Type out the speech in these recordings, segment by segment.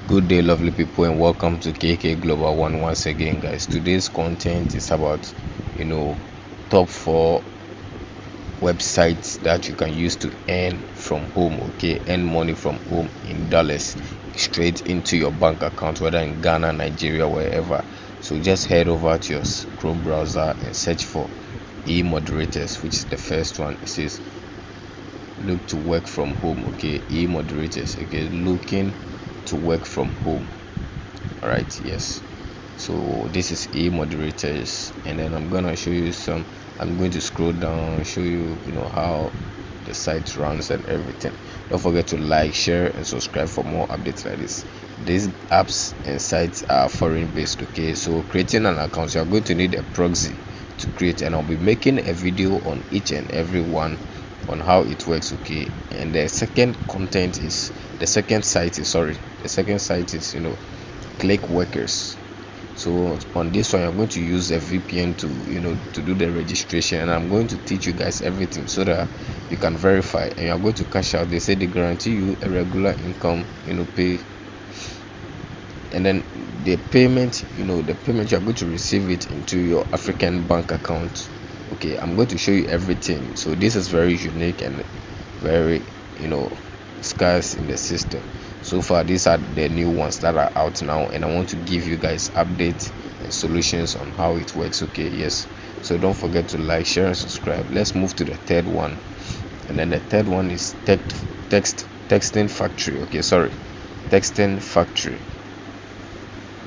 Good day, lovely people, and welcome to KK Global One once again, guys. Today's content is about, you know, top four websites that you can use to earn from home. Okay, earn money from home in dollars straight into your bank account, whether in Ghana, Nigeria, wherever. So just head over to your Chrome browser and search for E-Moderators, which is the first one. It says look to work from home. Okay, E-Moderators. Okay, looking to work from home. All right, yes. So this is E-Moderators, and then I'm gonna show you some. I'm going to scroll down, show you, how the site runs and everything. Don't forget to like, share, and subscribe for more updates like this. These apps and sites are foreign based. Okay, so creating an account, you are going to need a proxy to create, and I'll be making a video on each and every one on how it works. Okay, and the second site is click workers. So on this one, I'm going to use a VPN to do the registration, and I'm going to teach you guys everything so that you can verify and you're going to cash out. They say they guarantee you a regular income pay, and then the payment you're going to receive it into your African bank account. Okay, I'm going to show you everything. So this is very unique and very scarce in the system. So far, these are the new ones that are out now, and I want to give you guys updates and solutions on how it works. Okay, yes. So don't forget to like, share, and subscribe. Let's move to the third one, and then the third one is texting factory. Okay, sorry, texting factory.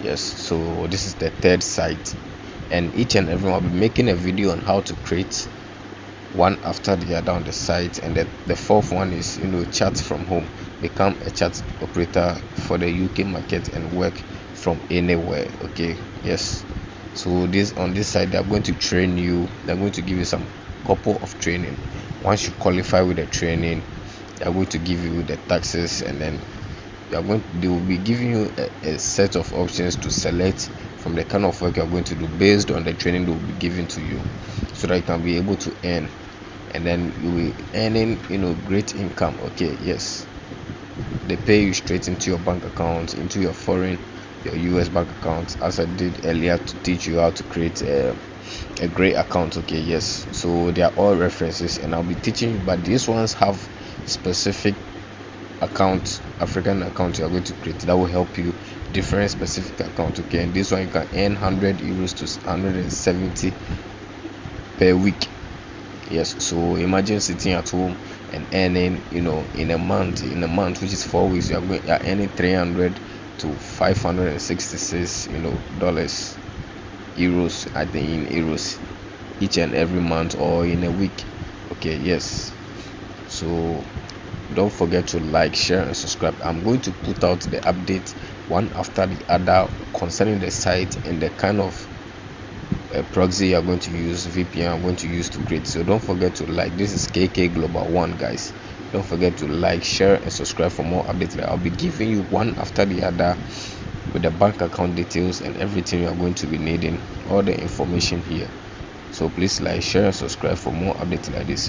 Yes. So this is the third site, and each and every one will be making a video on how to create one after the other on the site. And the fourth one is chat from home. Become a chat operator for the UK market and work from anywhere. Okay, yes. So on this side, they're going to train you. They're going to give you some couple of training. Once you qualify with the training, they're going to give you the taxes, and then they will be giving you a set of options to select from the kind of work you're going to do based on the training they will be given to you, so that you can be able to earn, and then you will earning great income. Okay, yes. They pay you straight into your bank account, into your US bank account, as I did earlier to teach you how to create a great account. Okay, yes. So they are all references, and I'll be teaching you, but these ones have specific African account you are going to create that will help you different specific account. Okay, and this one you can earn 100 euros to 170 per week. Yes. So imagine sitting at home and earning in a month, which is 4 weeks, you are earning 300 to 566 dollars, euros, I think, in euros, each and every month or in a week. Okay, yes. So don't forget to like, share, and subscribe. I'm going to put out the updates one after the other concerning the site and the kind of proxy you're going to use, VPN I'm going to use to create. So don't forget to like. This is KK Global One, guys. Don't forget to like, share, and subscribe for more updates. I'll be giving you one after the other with the bank account details and everything you're going to be needing, all the information here. So please like, share, and subscribe for more updates like this.